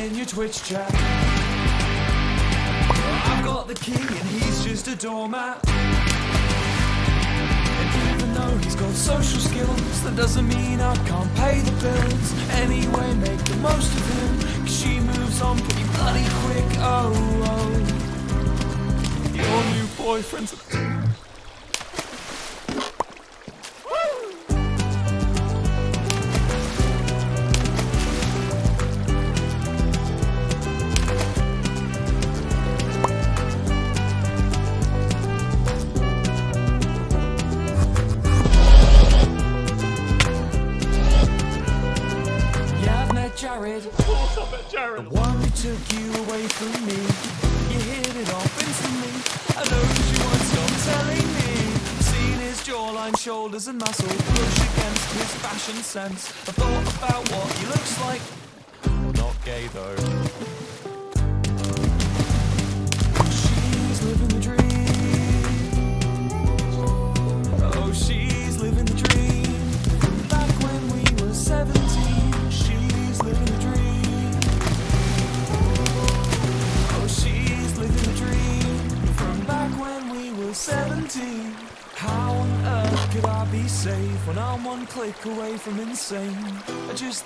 in your Twitch chat. I've got the key and he's just a doormat. And even though he's got social skills, that doesn't mean I can't pay the bills. Anyway, make the most of him, 'cause she moves on pretty bloody quick. Oh, oh. Your new boyfriend's a... Jared, of course I met Jared. The one who took you away from me. You hit it off instantly. I know you won't stop telling me. Seen his jawline, shoulders and muscle push against his fashion sense. I thought about what he looks like. Well, not gay though. She's living the dream. Oh, she's living the dream. Back when we were 17. Living the dream. Oh, she's living the dream from back when we were 17. How on earth could I be safe when I'm one click away from insane? I just